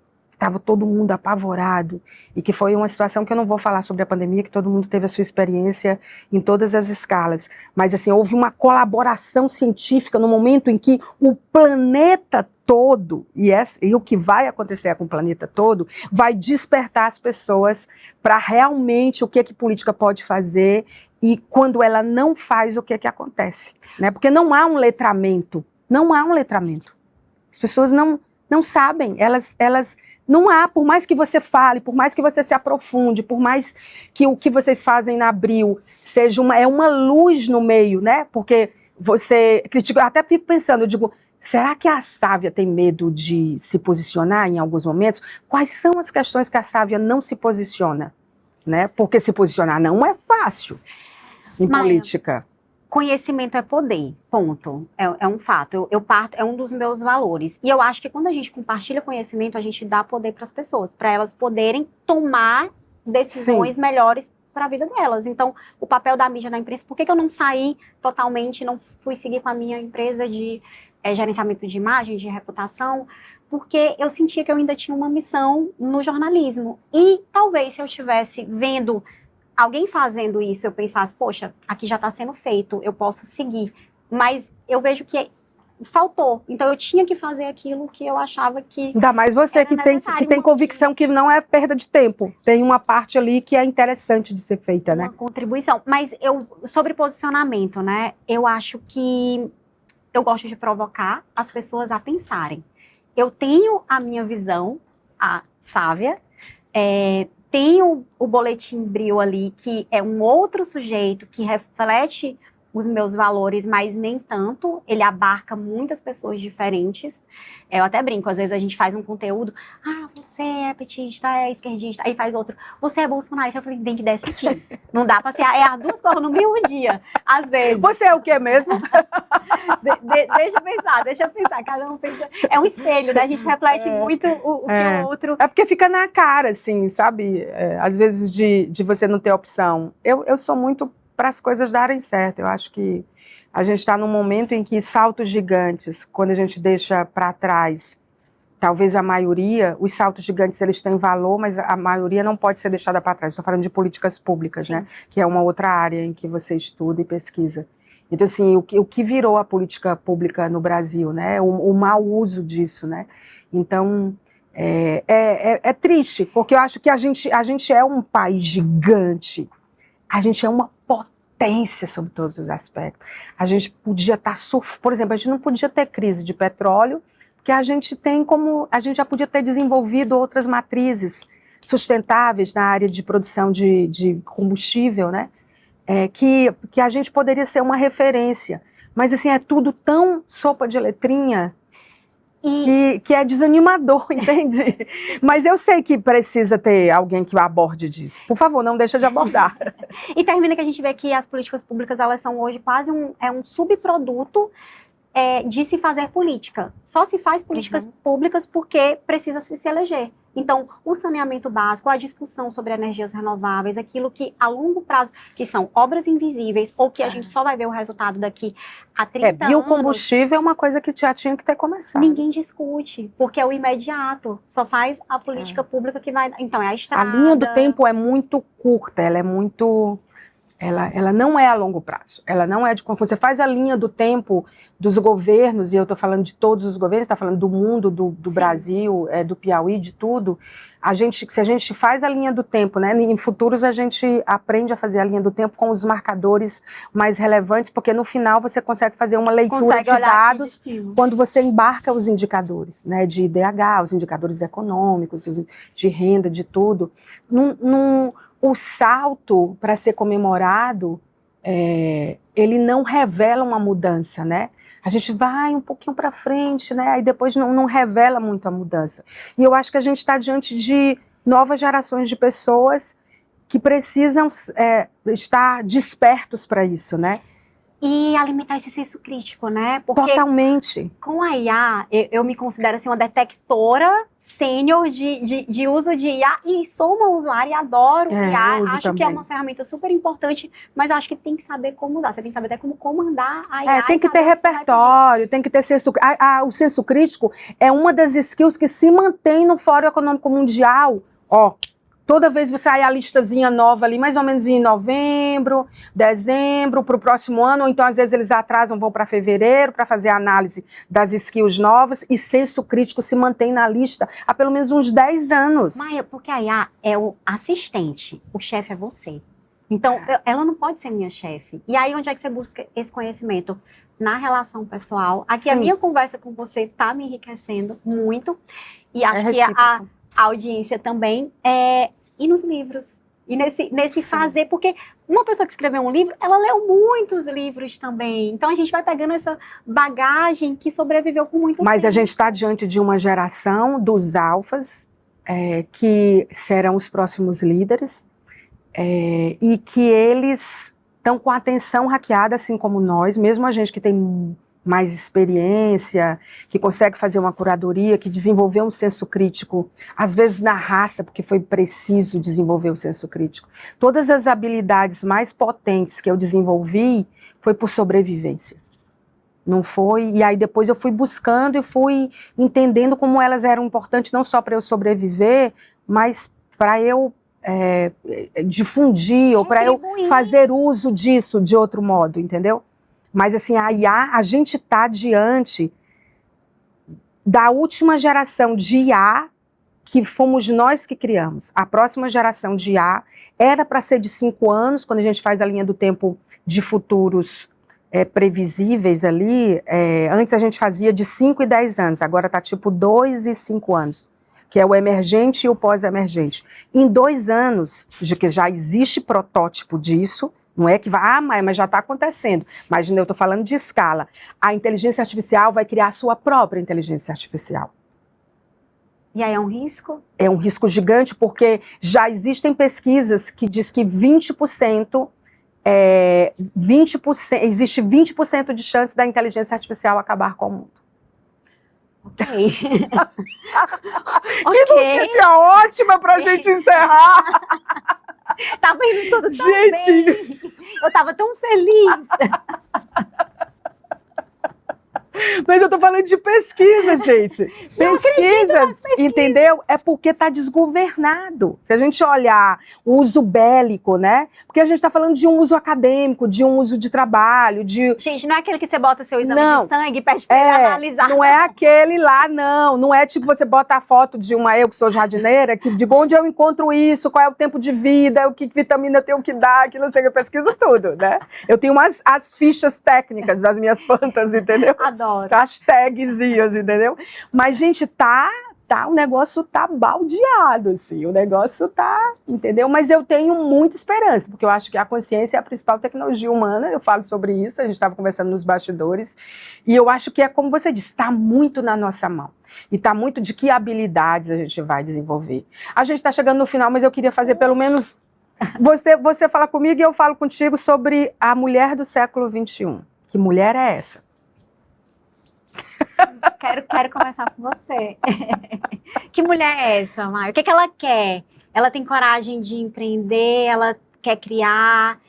estava todo mundo apavorado, e que foi uma situação que eu não vou falar sobre a pandemia, que todo mundo teve a sua experiência em todas as escalas, mas assim, houve uma colaboração científica no momento em que o planeta todo, e o que vai acontecer com o planeta todo, vai despertar as pessoas para realmente o que que política pode fazer, e quando ela não faz, o que que acontece, né? Porque não há um letramento, as pessoas não sabem, elas não há, por mais que você fale, por mais que você se aprofunde, por mais que o que vocês fazem na Abril seja uma luz no meio, né? Porque você critica, eu até fico pensando, eu digo, será que a Sávia tem medo de se posicionar em alguns momentos? Quais são as questões que a Sávia não se posiciona, né? Porque se posicionar não é fácil em política. Conhecimento é poder, ponto. É um fato. Eu parto, é um dos meus valores. E eu acho que quando a gente compartilha conhecimento, a gente dá poder para as pessoas, para elas poderem tomar decisões melhores para a vida delas. Então, o papel da mídia na imprensa, por que eu não saí totalmente, não fui seguir com a minha empresa de gerenciamento de imagem, de reputação? Porque eu sentia que eu ainda tinha uma missão no jornalismo. E talvez se eu estivesse vendo alguém fazendo isso, eu pensasse, poxa, aqui já está sendo feito, eu posso seguir. Mas eu vejo que faltou. Então eu tinha que fazer aquilo que eu achava que ainda mais você que tem convicção que não é perda de tempo. Tem uma parte ali que é interessante de ser feita, né? Uma contribuição. Mas sobre posicionamento, né? Eu acho que eu gosto de provocar as pessoas a pensarem. Eu tenho a minha visão, a Sávia, tenho o Boletim Bril ali, que é um outro sujeito que reflete os meus valores, mas nem tanto. Ele abarca muitas pessoas diferentes. Eu até brinco, às vezes a gente faz um conteúdo, você é petista, é esquerdista, aí faz outro, você é bolsonarista, eu falei, tem que decidir. Não dá pra ser, as duas coisas no mesmo dia, às vezes. Você é o que mesmo? Deixa eu pensar, cada um pensa. É um espelho, né? A gente reflete muito o que o outro. É porque fica na cara, assim, sabe? Às vezes de você não ter opção. Eu sou muito para as coisas darem certo. Eu acho que a gente está num momento em que saltos gigantes, quando a gente deixa para trás, talvez a maioria, os saltos gigantes eles têm valor, mas a maioria não pode ser deixada para trás. Estou falando de políticas públicas, né? Que é uma outra área em que você estuda e pesquisa. Então, assim, o que virou a política pública no Brasil, né? O mau uso disso, né? Então, é triste, porque eu acho que a gente é um país gigante, a gente é uma potência sobre todos os aspectos. A gente podia estar por exemplo, a gente não podia ter crise de petróleo, porque a gente já podia ter desenvolvido outras matrizes sustentáveis na área de produção de combustível, né? Que a gente poderia ser uma referência. Mas assim, é tudo tão sopa de letrinha que é desanimador, entende? Mas eu sei que precisa ter alguém que aborde disso. Por favor, não deixa de abordar. E termina que a gente vê que as políticas públicas, elas são hoje quase um subproduto de se fazer política. Só se faz políticas públicas porque precisa se eleger. Então, o saneamento básico, a discussão sobre energias renováveis, aquilo que a longo prazo, que são obras invisíveis, ou que a gente só vai ver o resultado daqui a 30 anos. Biocombustível é uma coisa que já tinha que ter começado. Ninguém discute, porque é o imediato. Só faz a política pública que vai... Então, é a estrada. A linha do tempo é muito curta, ela é muito... Ela não é a longo prazo, ela não é de... Quando você faz a linha do tempo dos governos, e eu estou falando de todos os governos, está falando do mundo, do Brasil, do Piauí, de tudo, se a gente faz a linha do tempo, né, em futuros a gente aprende a fazer a linha do tempo com os marcadores mais relevantes, porque no final você consegue fazer uma leitura de dados quando você embarca os indicadores, né, de IDH, os indicadores econômicos, de renda, de tudo. O salto para ser comemorado, ele não revela uma mudança, né? A gente vai um pouquinho para frente, né? Aí depois não revela muito a mudança. E eu acho que a gente está diante de novas gerações de pessoas que precisam estar despertos para isso, né? E alimentar esse senso crítico, né? Porque Totalmente. com a IA, eu me considero assim, uma detectora sênior de uso de IA e sou uma usuária e adoro IA. Eu uso Acho que é também. uma ferramenta super importante, mas acho que tem que saber como usar. Você tem que saber até como comandar a IA. Tem e que ter saber o que você vai repertório, tem que ter senso. O senso crítico é uma das skills que se mantém no Fórum Econômico Mundial. Ó, toda vez que sai a listazinha nova ali, mais ou menos em novembro, dezembro, para o próximo ano, ou então às vezes eles atrasam, vão para fevereiro para fazer a análise das skills novas, e senso crítico se mantém na lista há pelo menos uns 10 anos. Maia, porque a IA é o assistente, o chefe é você. Então, ela não pode ser minha chefe. E aí, onde é que você busca esse conhecimento? Na relação pessoal. Aqui, a minha conversa com você está me enriquecendo muito. E acho que a audiência também ir nos livros. E nesse fazer, porque uma pessoa que escreveu um livro, ela leu muitos livros também. Então, a gente vai pegando essa bagagem que sobreviveu por muito tempo. Mas a gente está diante de uma geração dos alfas, que serão os próximos líderes, e que eles estão com a atenção hackeada, assim como nós, mesmo a gente que tem mais experiência, que consegue fazer uma curadoria, que desenvolveu um senso crítico, às vezes na raça, porque foi preciso desenvolver o senso crítico. Todas as habilidades mais potentes que eu desenvolvi foi por sobrevivência. Não foi, e aí depois eu fui buscando e fui entendendo como elas eram importantes, não só para eu sobreviver, mas para eu difundir, ou para eu fazer uso disso de outro modo, entendeu? Mas assim, a IA, a gente está diante da última geração de IA que fomos nós que criamos. A próxima geração de IA era para ser de 5 anos, quando a gente faz a linha do tempo de futuros previsíveis ali, antes a gente fazia de 5 e 10 anos, agora está tipo 2 e 5 anos, que é o emergente e o pós-emergente. Em 2 anos, de que já existe protótipo disso, não é que vai, mas já está acontecendo. Imagina, eu estou falando de escala. A inteligência artificial vai criar a sua própria inteligência artificial. E aí é um risco? É um risco gigante, porque já existem pesquisas que diz que 20%, existe 20% de chance da inteligência artificial acabar com o mundo. Ok. Que notícia ótima pra gente encerrar! Tava indo tudo tão gente bem. Eu tava tão feliz. Mas eu tô falando de pesquisa, gente. Pesquisas, entendeu? É porque tá desgovernado. Se a gente olhar o uso bélico, né? Porque a gente tá falando de um uso acadêmico, de um uso de trabalho, de... Gente, não é aquele que você bota seu exame de sangue e pede pra ele analisar. Não é aquele lá, não. Não é tipo você bota a foto de eu que sou jardineira, que de onde eu encontro isso, qual é o tempo de vida, o que vitamina eu tenho que dar, que não sei, eu pesquiso tudo, né? Eu tenho as fichas técnicas das minhas plantas, entendeu? Adoro. As tagzinhas, entendeu? Mas, gente, o negócio tá baldeado, assim, o negócio tá, entendeu? Mas eu tenho muita esperança, porque eu acho que a consciência é a principal tecnologia humana, eu falo sobre isso, a gente estava conversando nos bastidores, e eu acho que é como você disse, está muito na nossa mão, e está muito de que habilidades a gente vai desenvolver. A gente está chegando no final, mas eu queria fazer pelo menos, você fala comigo e eu falo contigo sobre a mulher do século XXI. Que mulher é essa? Quero conversar com você. Que mulher é essa, Maia? O que ela quer? Ela tem coragem de empreender, ela quer criar,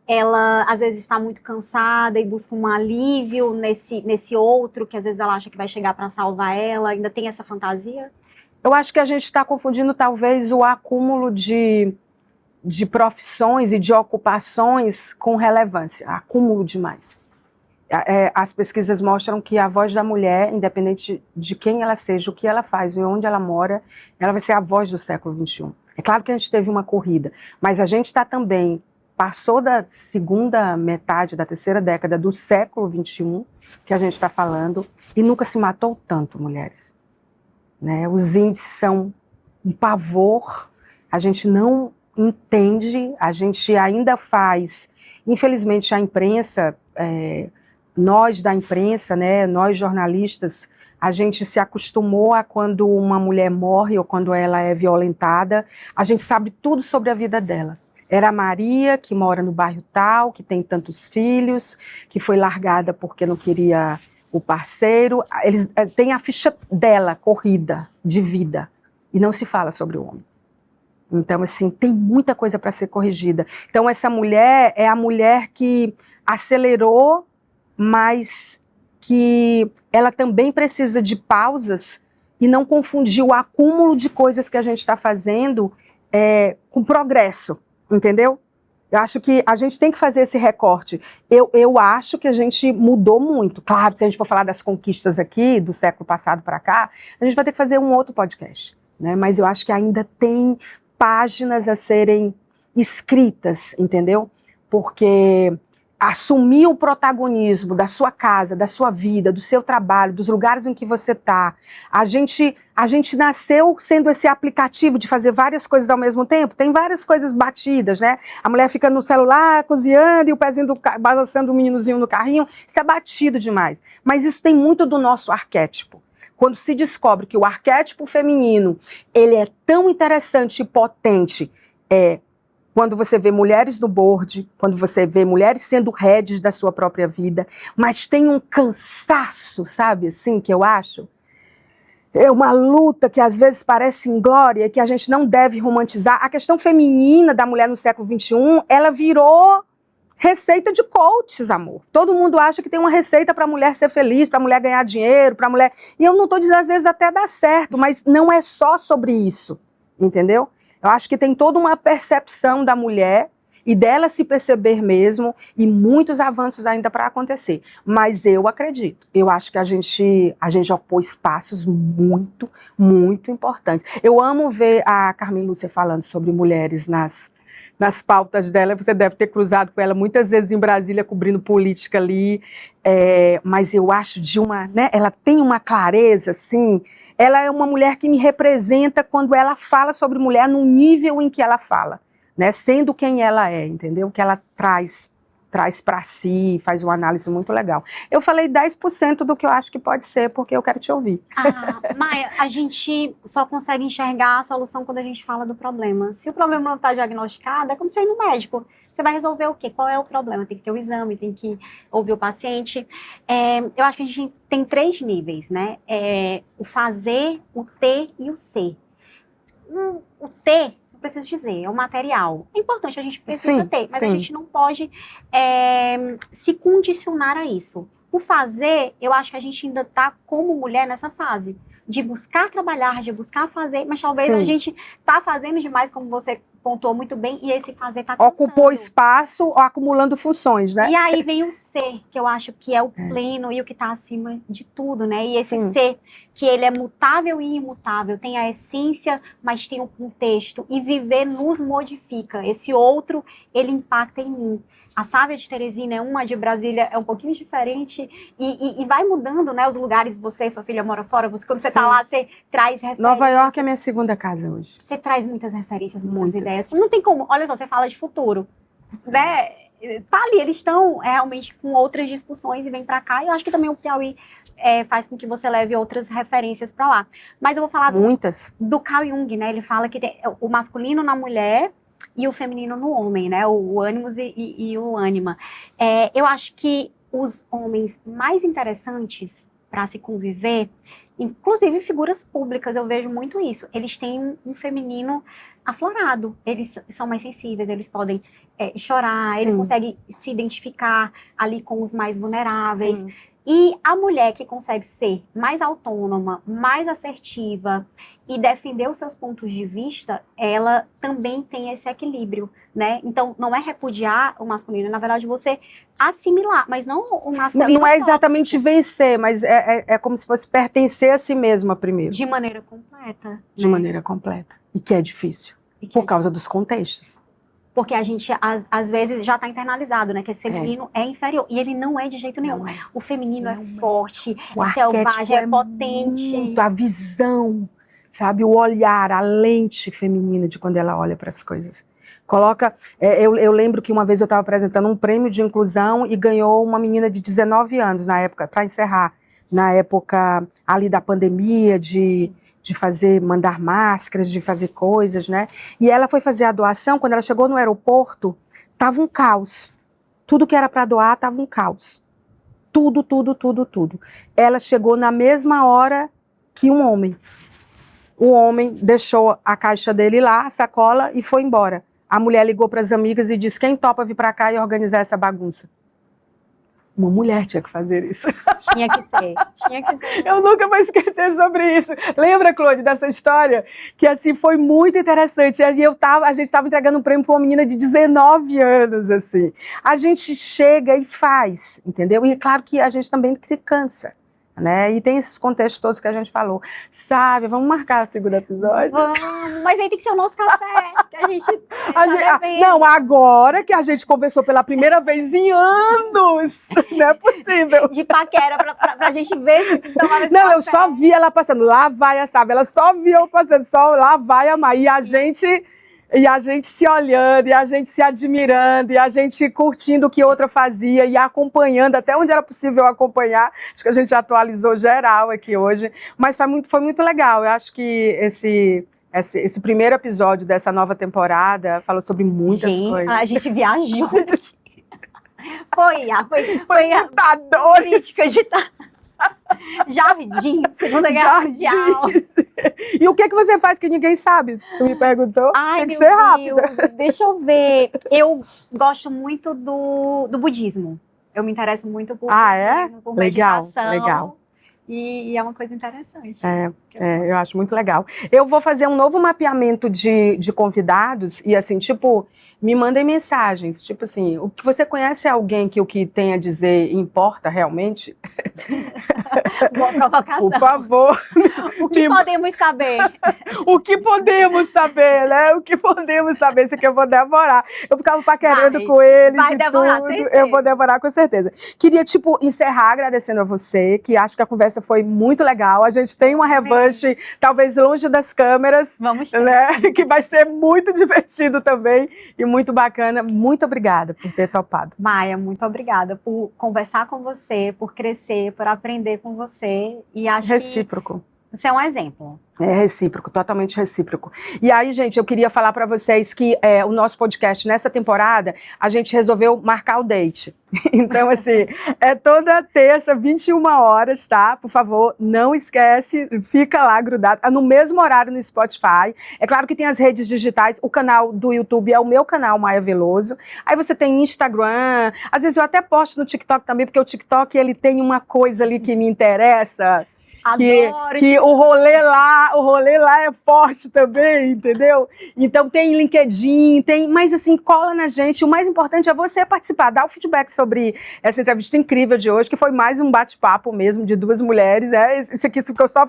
ela às vezes está muito cansada e busca um alívio nesse outro, que às vezes ela acha que vai chegar para salvar ela, ainda tem essa fantasia? Eu acho que a gente está confundindo talvez o acúmulo de profissões e de ocupações com relevância, acúmulo demais. As pesquisas mostram que a voz da mulher, independente de quem ela seja, o que ela faz e onde ela mora, ela vai ser a voz do século XXI. É claro que a gente teve uma corrida, mas a gente está também, passou da segunda metade, da terceira década do século XXI, que a gente está falando, e nunca se matou tanto mulheres. Né? Os índices são um pavor, a gente não entende, a gente ainda faz, infelizmente a imprensa... Nós da imprensa, né, nós jornalistas, a gente se acostumou a quando uma mulher morre ou quando ela é violentada, a gente sabe tudo sobre a vida dela. Era a Maria, que mora no bairro tal, que tem tantos filhos, que foi largada porque não queria o parceiro. Eles têm a ficha dela corrida, de vida, e não se fala sobre o homem. Então, assim, tem muita coisa para ser corrigida. Então, essa mulher é a mulher que acelerou, mas que ela também precisa de pausas e não confundir o acúmulo de coisas que a gente está fazendo com progresso, entendeu? Eu acho que a gente tem que fazer esse recorte. Eu acho que a gente mudou muito. Claro, se a gente for falar das conquistas aqui, do século passado para cá, a gente vai ter que fazer um outro podcast, né? Mas eu acho que ainda tem páginas a serem escritas, entendeu? Porque assumir o protagonismo da sua casa, da sua vida, do seu trabalho, dos lugares em que você está. A gente nasceu sendo esse aplicativo de fazer várias coisas ao mesmo tempo. Tem várias coisas batidas, né? A mulher fica no celular cozinhando e o pezinho balançando o meninozinho no carrinho. Isso é batido demais. Mas isso tem muito do nosso arquétipo. Quando se descobre que o arquétipo feminino ele é tão interessante e potente, quando você vê mulheres no board, quando você vê mulheres sendo heads da sua própria vida, mas tem um cansaço, sabe, assim, que eu acho, é uma luta que às vezes parece inglória, que a gente não deve romantizar. A questão feminina da mulher no século XXI, ela virou receita de coaches, amor. Todo mundo acha que tem uma receita para a mulher ser feliz, para a mulher ganhar dinheiro, para a mulher... E eu não estou dizendo, às vezes até dá certo, mas não é só sobre isso, entendeu? Eu acho que tem toda uma percepção da mulher e dela se perceber mesmo e muitos avanços ainda para acontecer. Mas eu acredito, eu acho que a gente ocupou espaços muito, muito importantes. Eu amo ver a Carmen Lúcia falando sobre mulheres nas pautas dela. Você deve ter cruzado com ela muitas vezes em Brasília, cobrindo política ali, mas eu acho né, ela tem uma clareza, assim, ela é uma mulher que me representa quando ela fala sobre mulher no nível em que ela fala, né, sendo quem ela é, entendeu? Que ela traz para si, faz uma análise muito legal. Eu falei 10% do que eu acho que pode ser, porque eu quero te ouvir. Maia, a gente só consegue enxergar a solução quando a gente fala do problema. Se o problema não está diagnosticado, é como você ir no médico. Você vai resolver o quê? Qual é o problema? Tem que ter o exame, tem que ouvir o paciente. Eu acho que a gente tem 3 níveis, né? O fazer, o ter e o ser. O ter, eu preciso dizer, é o material. É importante, a gente precisa ter, mas a gente não pode se condicionar a isso. O fazer, eu acho que a gente ainda está como mulher nessa fase de buscar trabalhar, de buscar fazer, mas talvez a gente está fazendo demais, como você pontuou muito bem, e esse fazer está cansando. Ocupou espaço, acumulando funções, né? E aí vem o ser, que eu acho que é o pleno e o que está acima de tudo, né? E esse ser, que ele é mutável e imutável, tem a essência, mas tem o contexto, e viver nos modifica. Esse outro, ele impacta em mim. A Sávia de Teresina é uma, de Brasília é um pouquinho diferente e vai mudando, né, os lugares. Você, sua filha mora fora, quando você está lá, você traz referências. Nova York é minha segunda casa hoje. Você traz muitas referências, muitas ideias. Não tem como, olha só, você fala de futuro, né? Tá ali, eles estão realmente com outras discussões e vem para cá. E eu acho que também o Piauí faz com que você leve outras referências para lá. Mas eu vou falar do Carl Jung, né? Ele fala que tem o masculino na mulher e o feminino no homem, né? O ânimos e o ânima. Eu acho que os homens mais interessantes para se conviver, inclusive figuras públicas, eu vejo muito isso. Eles têm um feminino aflorado. Eles são mais sensíveis, eles podem chorar, eles conseguem se identificar ali com os mais vulneráveis. Sim. E a mulher que consegue ser mais autônoma, mais assertiva e defender os seus pontos de vista, ela também tem esse equilíbrio, né? Então, não é repudiar o masculino, na verdade, você assimilar, mas não o masculino. Não é exatamente vencer, mas é como se fosse pertencer a si mesma primeiro. De maneira completa. De maneira completa. E que é difícil, por causa dos contextos. Porque a gente, às vezes, já está internalizado, né? Que esse feminino é inferior. E ele não é de jeito nenhum. O feminino é forte, é selvagem, é potente. Muito, a visão, sabe? O olhar, a lente feminina de quando ela olha para as coisas. Eu lembro que uma vez eu estava apresentando um prêmio de inclusão e ganhou uma menina de 19 anos na época, para encerrar. Na época ali da pandemia, de de fazer, mandar máscaras, de fazer coisas, né? E ela foi fazer a doação, quando ela chegou no aeroporto, tava um caos. Tudo que era para doar tava um caos. Tudo, tudo, tudo, tudo. Ela chegou na mesma hora que um homem. O homem deixou a caixa dele lá, a sacola, e foi embora. A mulher ligou para as amigas e disse: quem topa vir para cá e organizar essa bagunça? Uma mulher tinha que fazer isso. Tinha que ser, tinha que ser. Eu nunca vou esquecer sobre isso. Lembra, Claude, dessa história? Que assim, foi muito interessante. A gente estava entregando um prêmio para uma menina de 19 anos, assim. A gente chega e faz, entendeu? E claro que a gente também se cansa, né? E tem esses contextos todos que a gente falou. Sabe, vamos marcar o segundo episódio? Vamos, mas aí tem que ser o nosso café, que a gente não, agora que a gente conversou pela primeira vez em anos, não é possível. De paquera, pra gente ver se tomava esse Não, café. eu só vi ela passando, lá vai a Sábia, ela só via eu passando, só lá vai a Mai, e a gente se olhando, e a gente se admirando, e a gente curtindo o que outra fazia, e acompanhando até onde era possível acompanhar. Acho que a gente atualizou geral aqui hoje, mas foi muito legal. Eu acho que esse primeiro episódio dessa nova temporada falou sobre muitas coisas. A gente viajou. Foi a política de Jardim, Segunda Guerra Mundial. E o que você faz que ninguém sabe? Tu me perguntou? Ai, tem que ser rápido. Deixa eu ver. Eu gosto muito do budismo. Eu me interesso muito por budismo, por meditação. Legal. E é uma coisa interessante. Eu acho muito legal. Eu vou fazer um novo mapeamento de convidados e assim, tipo, me mandem mensagens, tipo assim, o que você conhece alguém que o que tem a dizer importa realmente? Boa provocação. Por favor. O que podemos saber? O que podemos saber, né? O que podemos saber, isso aqui eu vou devorar. Eu ficava paquerando com eles vai e devorar, tudo. certeza. Eu vou devorar com certeza. Queria, tipo, encerrar agradecendo a você, que acho que a conversa foi muito legal. A gente tem uma revanche, talvez longe das câmeras. Vamos ter. Né? Que vai ser muito divertido também e muito bacana. Muito obrigada por ter topado. Maia, muito obrigada por conversar com você, por crescer, por aprender com você. E acho recíproco. Que você é um exemplo. É recíproco, totalmente recíproco. E aí, gente, eu queria falar para vocês que o nosso podcast, nessa temporada, a gente resolveu marcar o date. Então, assim, é toda terça, 21 horas, tá? Por favor, não esquece, fica lá grudado, no mesmo horário no Spotify. É claro que tem as redes digitais, o canal do YouTube é o meu canal, Maia Veloso. Aí você tem Instagram, às vezes eu até posto no TikTok também, porque o TikTok, ele tem uma coisa ali que me interessa. Que o rolê lá é forte também, entendeu? Então tem LinkedIn, mas assim, cola na gente. O mais importante é você participar, dar o feedback sobre essa entrevista incrível de hoje, que foi mais um bate-papo mesmo de duas mulheres. Isso aqui ficou só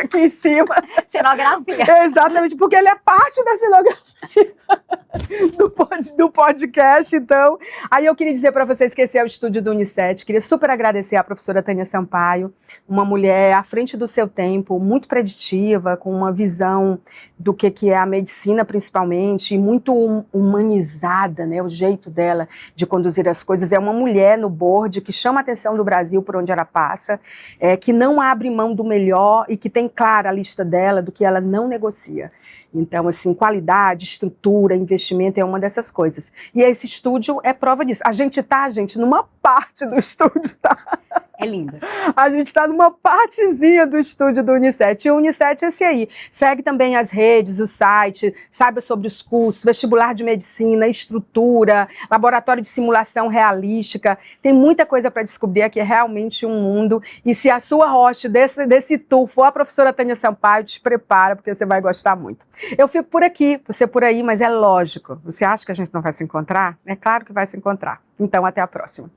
aqui em cima. Cenografia. Exatamente, porque ele é parte da cenografia do podcast, então. Aí eu queria dizer para vocês que esse é o estúdio do Unicet. Queria super agradecer à professora Tânia Sampaio, uma mulher à frente do seu tempo, muito preditiva, com uma visão do que é a medicina principalmente, e muito humanizada, né, o jeito dela de conduzir as coisas. É uma mulher no board que chama a atenção do Brasil por onde ela passa, que não abre mão do melhor e que tem clara a lista dela do que ela não negocia. Então, assim, qualidade, estrutura, investimento é uma dessas coisas. E esse estúdio é prova disso. A gente tá, numa parte do estúdio, tá? É linda. A gente está numa partezinha do estúdio do Unicet. E o Unicet é esse aí. Segue também as redes, o site, saiba sobre os cursos, vestibular de medicina, estrutura, laboratório de simulação realística. Tem muita coisa para descobrir aqui, é realmente um mundo. E se a sua host desse tour for a professora Tânia Sampaio, te prepara, porque você vai gostar muito. Eu fico por aqui, você por aí, mas é lógico. Você acha que a gente não vai se encontrar? É claro que vai se encontrar. Então, até a próxima.